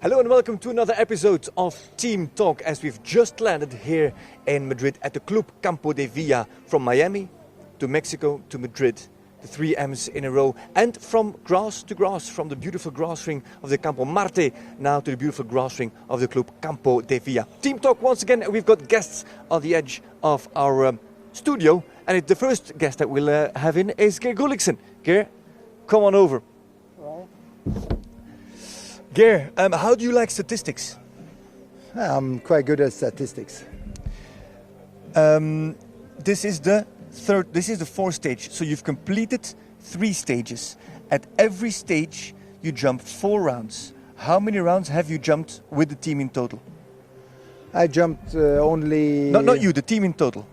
Hello and welcome to another episode of Team Talk as we've just landed here in Madrid at the Club Campo de Villa, from Miami to Mexico to Madrid, the 3 M's in a row, and from grass to grass, from the beautiful grass ring of the Campo Marte now to the beautiful grass ring of the Club Campo de Villa. Team Talk once again, we've got guests on the edge of our studio, and the first guest that we'll have in is Geir Gulliksen. Geir, come on over. Geir, how do you like statistics? I'm quite good at statistics. This is the fourth stage. So you've completed 3 stages. At every stage, you jump 4 rounds. How many rounds have you jumped with the team in total? I jumped only... Not you, the team in total.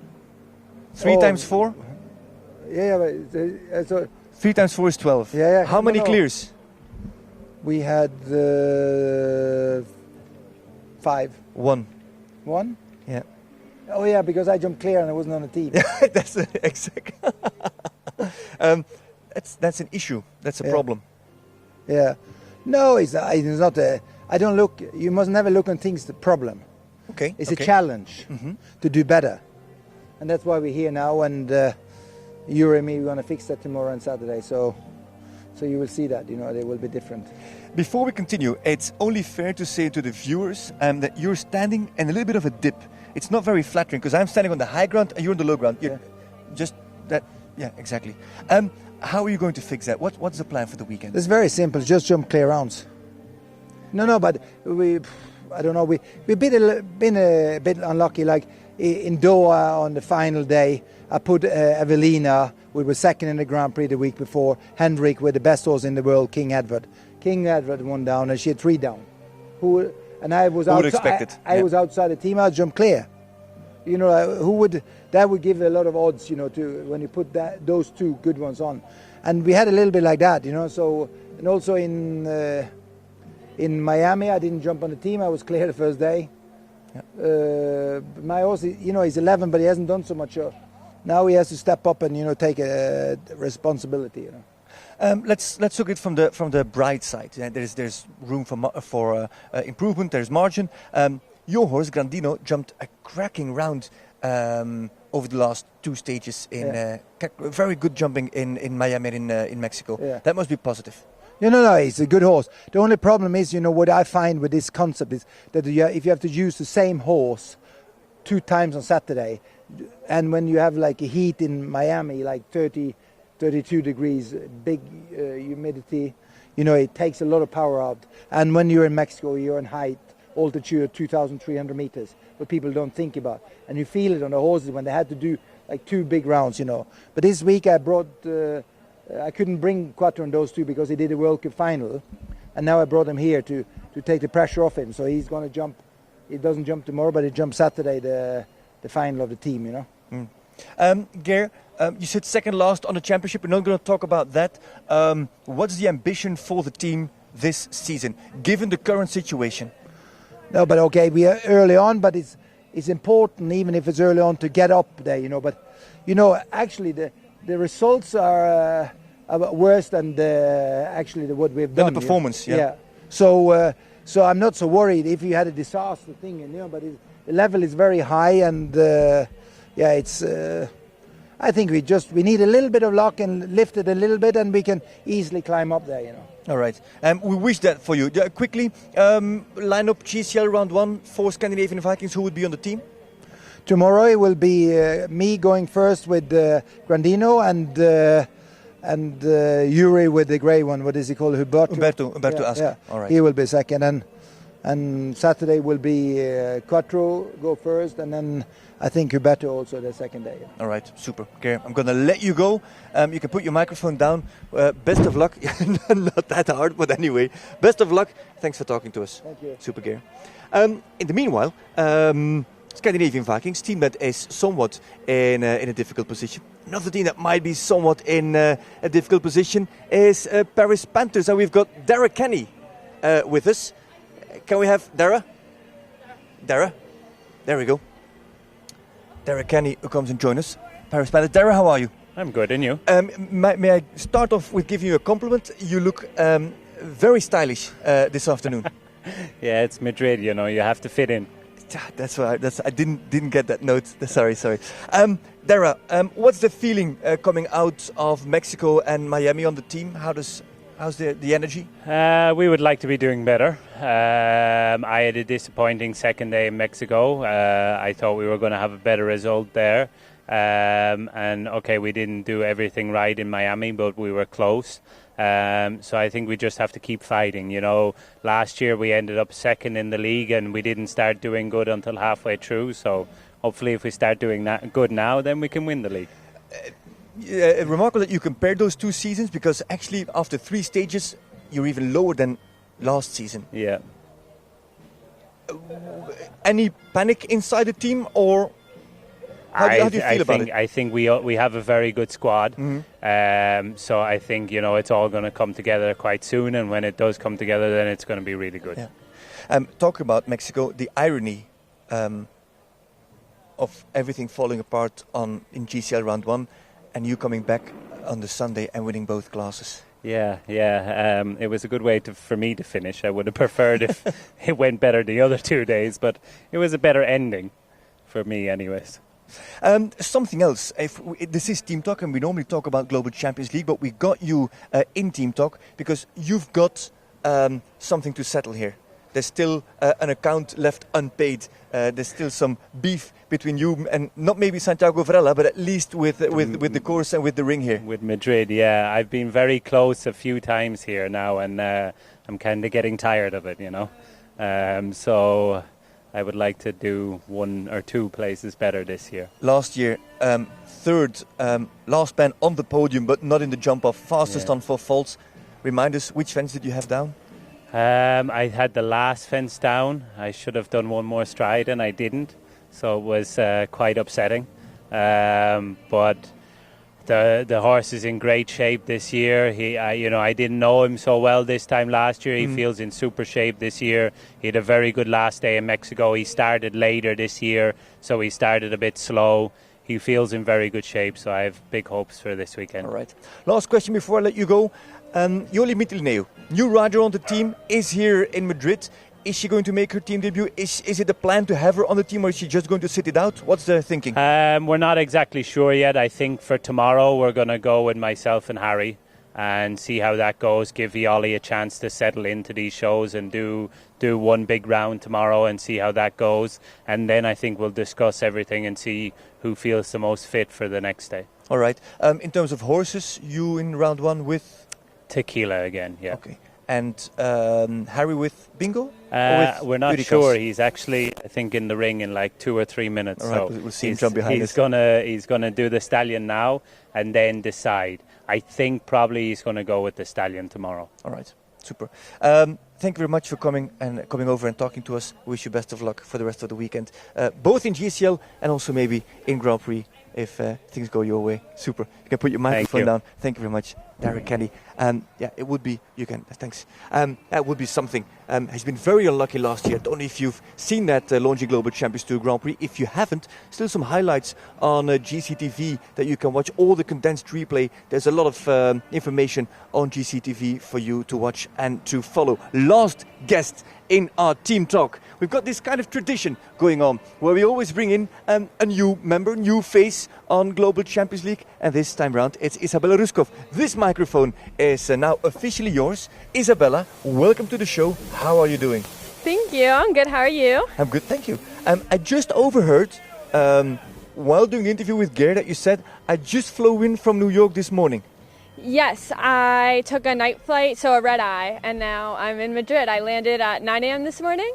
3 times 4? Yeah, but... so 3 times 4 is 12. Yeah. How many clears? We had 5. 1. 1? Yeah. Oh yeah, because I jumped clear and I wasn't on the team. That's exact. That's an issue. That's a problem. Yeah. No, it's not a... I don't look... You must never look on things as the problem. Okay. It's a challenge to do better. And that's why we're here now, and you and me, we're going to fix that tomorrow and Saturday. So you will see that, they will be different. Before we continue, it's only fair to say to the viewers that you're standing in a little bit of a dip. It's not very flattering because I'm standing on the high ground and you're on the low ground. You're just that, yeah, exactly. How are you going to fix that? What's the plan for the weekend? It's very simple. Just jump clear rounds. No, but I don't know. We've been a bit unlucky. Like in Doha on the final day, I put Evelina, we were second in the Grand Prix the week before, Hendrik with the best horse in the world, King Edward. King Edward won down and she had 3 down. I was outside the team, I jumped clear. That would give a lot of odds, to when you put those 2 good ones on. And we had a little bit like that, so, and also in Miami, I didn't jump on the team, I was clear the first day. Yeah. My horse, he's 11, but he hasn't done so much. Now he has to step up and take a responsibility. Let's look at it from the bright side. There's room for improvement. There's margin. Your horse Grandino jumped a cracking round over the last 2 stages in very good jumping in Miami and in Mexico. Yeah. That must be positive. No, he's a good horse. The only problem is, what I find with this concept is that if you have to use the same horse 2 times on Saturday, and when you have like a heat in Miami, like 30, 32 degrees, big humidity, it takes a lot of power out. And when you're in Mexico, you're in height, altitude 2,300 meters, what people don't think about. And you feel it on the horses when they had to do like 2 big rounds, But this week I brought... I couldn't bring Quattro on those 2 because he did a World Cup final, and now I brought him here to take the pressure off him. So he's going to jump. He doesn't jump tomorrow, but he jumps Saturday, the final of the team. Geir, you said second last on the championship. We're not going to talk about that. What's the ambition for the team this season, given the current situation? No, but okay, we are early on, but it's important, even if it's early on, to get up there. But actually the results are worse than what we've done. The performance, yeah. So I'm not so worried if you had a disaster thing, but the level is very high, and it's. I think we need a little bit of luck and lift it a little bit, and we can easily climb up there. All right. We wish that for you. Quickly, line up GCL round 1 for Scandinavian Vikings. Who would be on the team? Tomorrow it will be me going first with Grandino and Yuri with the grey one. What is he called? Umberto Ask. Yeah. All right. He will be second, and Saturday will be Quattro go first, and then I think Umberto also the second day. All right, super. Geir, I'm going to let you go. You can put your microphone down. Best of luck. Not that hard, but anyway, best of luck. Thanks for talking to us. Thank you. Super, Geir. In the meanwhile. Scandinavian Vikings, team that is somewhat in a difficult position. Another team that might be somewhat in a difficult position is Paris Panthers, and we've got Dara Kenny with us. Can we have Dara? Dara? There we go. Dara Kenny, who comes and joins us. Paris Panthers. Dara, how are you? I'm good, and you? May I start off with giving you a compliment? You look very stylish this afternoon. Yeah, it's Madrid. You know, you have to fit in. That's why I didn't get that note. Sorry. Dara, what's the feeling coming out of Mexico and Miami on the team? How's the energy? We would like to be doing better. I had a disappointing second day in Mexico. I thought we were going to have a better result there. And okay, we didn't do everything right in Miami, but we were close. So I think we just have to keep fighting. You know, last year we ended up second in the league and we didn't start doing good until halfway through. So hopefully if we start doing that good now, then we can win the league. Remarkable that you compared those two seasons, because actually after 3 stages you're even lower than last season. Yeah. Any panic inside the team, or how do you feel about it? I think we have a very good squad. Mm-hmm. So I think, you know, it's all going to come together quite soon, and when it does come together, then it's going to be really good. Yeah. Talking about Mexico, the irony of everything falling apart in GCL round 1, and you coming back on the Sunday and winning both classes. Yeah. It was a good way for me to finish. I would have preferred if it went better the other 2 days, but it was a better ending for me anyways. Something else. This is Team Talk, and we normally talk about Global Champions League, but we got you in Team Talk because you've got something to settle here. There's still an account left unpaid. There's still some beef between you and not maybe Santiago Varela, but at least with the course and with the ring here. With Madrid, yeah. I've been very close a few times here now, and I'm kind of getting tired of it, you know. So I would like to do 1 or 2 places better this year. Last year, third, last man on the podium, but not in the jump-off. Fastest on 4 faults. Remind us, which fence did you have down? I had the last fence down. I should have done 1 more stride and I didn't, so it was quite upsetting. But the horse is in great shape this year. I didn't know him so well this time last year. He feels in super shape this year. He had a very good last day in Mexico. He started later this year, so he started a bit slow. He feels in very good shape, so I have big hopes for this weekend. All right. Last question before I let you go. Yoli Mittelneu, new rider on the team, is here in Madrid. Is she going to make her team debut? Is it a plan to have her on the team, or is she just going to sit it out? What's the thinking? We're not exactly sure yet. I think for tomorrow we're going to go with myself and Harry and see how that goes. Give Yoli a chance to settle into these shows and do 1 big round tomorrow and see how that goes. And then I think we'll discuss everything and see who feels the most fit for the next day. All right. In terms of horses, you in round 1 with? Tequila again, yeah. Okay. And Harry with Bingo? We're not sure. He's actually, I think, in the ring in like 2 or 3 minutes. All right, so we'll see him jump behind us. He's gonna do the stallion now and then decide. I think probably he's gonna go with the stallion tomorrow. All right, super. Thank you very much for coming over and talking to us. Wish you best of luck for the rest of the weekend, both in GCL and also maybe in Grand Prix if things go your way. Super. You can put your microphone down. Thank you very much, Derek Kenny. It would be, you can, thanks. It would be something. He's been very unlucky last year. I don't know if you've seen that launching Global Champions Tour Grand Prix. If you haven't, still some highlights on GCTV that you can watch, all the condensed replay. There's a lot of information on GCTV for you to watch and to follow. Last guest in our Team Talk. We've got this kind of tradition going on where we always bring in a new member, new face on Global Champions League, and this time round it's Isabella Ruskoff. This microphone is now officially yours. Isabella, welcome to the show. How are you doing? Thank you. I'm good. How are you? I'm good, thank you. I just overheard while doing the interview with Gary that you said, I just flew in from New York this morning. Yes, I took a night flight, so a red eye, and now I'm in Madrid. I landed at 9 a.m. this morning.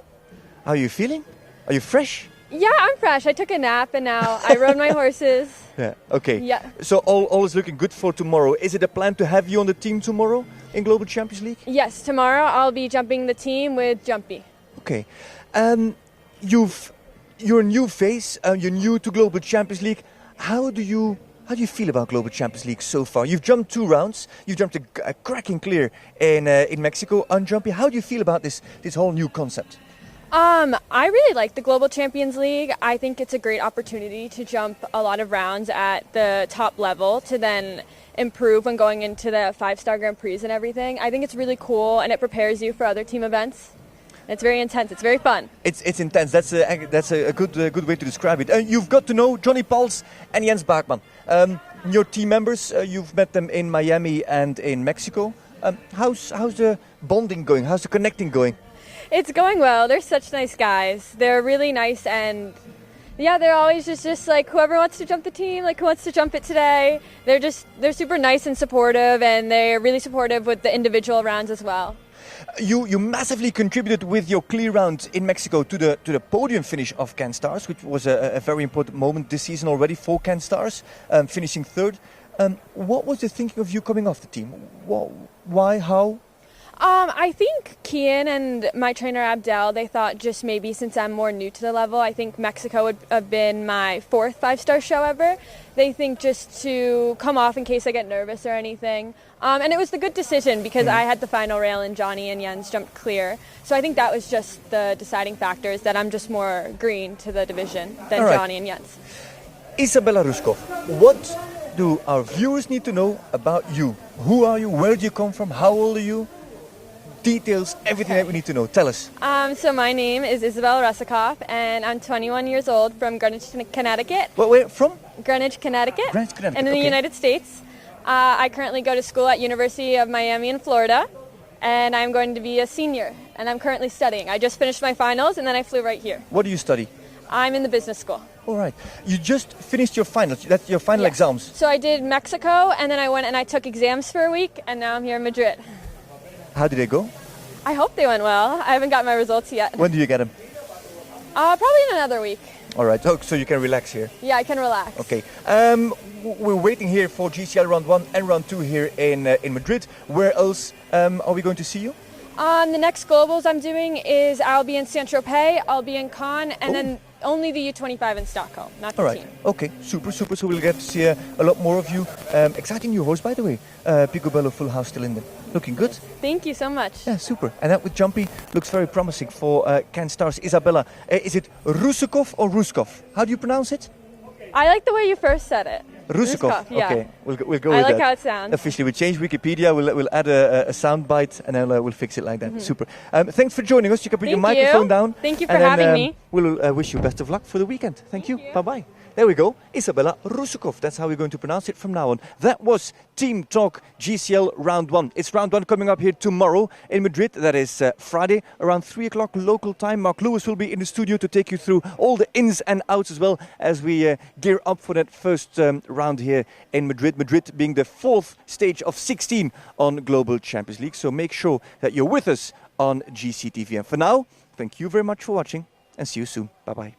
How are you feeling? Are you fresh? Yeah, I'm fresh. I took a nap, and now I rode my horses. Yeah, okay. Yeah. So all is looking good for tomorrow. Is it a plan to have you on the team tomorrow in Global Champions League? Yes, tomorrow I'll be jumping the team with Jumpy. Okay. You're a new face. You're new to Global Champions League. How do you feel about Global Champions League so far? You've jumped 2 rounds. You've jumped a cracking clear in Mexico on Jumpy. How do you feel about this whole new concept? I really like the Global Champions League. I think it's a great opportunity to jump a lot of rounds at the top level to then improve when going into the 5-star Grand Prix and everything. I think it's really cool, and it prepares you for other team events. It's very intense. It's very fun. It's intense. That's a good way to describe it. You've got to know Johnny Pauls and Jens Bachmann. Your team members. You've met them in Miami and in Mexico. How's the bonding going? How's the connecting going? It's going well. They're such nice guys. They're really nice, and yeah, they're always just like whoever wants to jump the team, like who wants to jump it today. They're super nice and supportive, and they're really supportive with the individual rounds as well. You massively contributed with your clear round in Mexico to the podium finish of Can Stars, which was a very important moment this season already for Can Stars, finishing third. What was the thinking of you coming off the team? Why? How? I think Kian and my trainer Abdel, they thought just maybe since I'm more new to the level, I think Mexico would have been my 4th 5-star show ever. They think just to come off in case I get nervous or anything. And it was the good decision because I had the final rail and Johnny and Jens jumped clear. So I think that was just the deciding factor, is that I'm just more green to the division than Johnny and Jens. Isabella Ruskoff, what do our viewers need to know about you? Who are you? Where do you come from? How old are you? Details, everything that we need to know. Tell us. So my name is Isabella Ruskoff, and I'm 21 years old from Greenwich, Connecticut. Where from? Greenwich, Connecticut. Greenwich, Connecticut. And in the United States. I currently go to school at University of Miami in Florida, and I'm going to be a senior, and I'm currently studying. I just finished my finals, and then I flew right here. What do you study? I'm in the business school. All right. You just finished your finals. That's your final exams. So I did Mexico, and then I went and I took exams for a week, and now I'm here in Madrid. How did they go? I hope they went well. I haven't got my results yet. When do you get them? Probably in another week. All right. So you can relax here. Yeah, I can relax. Okay. We're waiting here for GCL round 1 and round 2 here in Madrid. Where else are we going to see you? The next globals I'm doing is I'll be in Saint-Tropez, I'll be in Cannes, and then only the U25 in Stockholm, not the team. Okay, super. So we'll get to see a lot more of you. Exciting new horse, by the way. Picobello Full House still in them. Looking good. Thank you so much. Yeah, super. And that with Jumpy looks very promising for Can Stars. Isabella, is it Ruskoff or Ruskoff? How do you pronounce it? I like the way you first said it. Ruskoff. Yeah. Okay, we'll go with that. I like how it sounds. Officially, we change Wikipedia. We'll add a sound bite and then we'll fix it like that. Super. Thanks for joining us. You can put your microphone down. Thank you for having me. We'll wish you best of luck for the weekend. Thank you. Bye-bye. There we go. Isabella Ruskoff. That's how we're going to pronounce it from now on. That was Team Talk GCL Round 1. It's Round 1 coming up here tomorrow in Madrid. That is Friday around 3 o'clock local time. Mark Lewis will be in the studio to take you through all the ins and outs as well as we gear up for that first round here in Madrid. Madrid being the 4th stage of 16 on Global Champions League. So make sure that you're with us on GCTV. And for now, thank you very much for watching and see you soon. Bye-bye.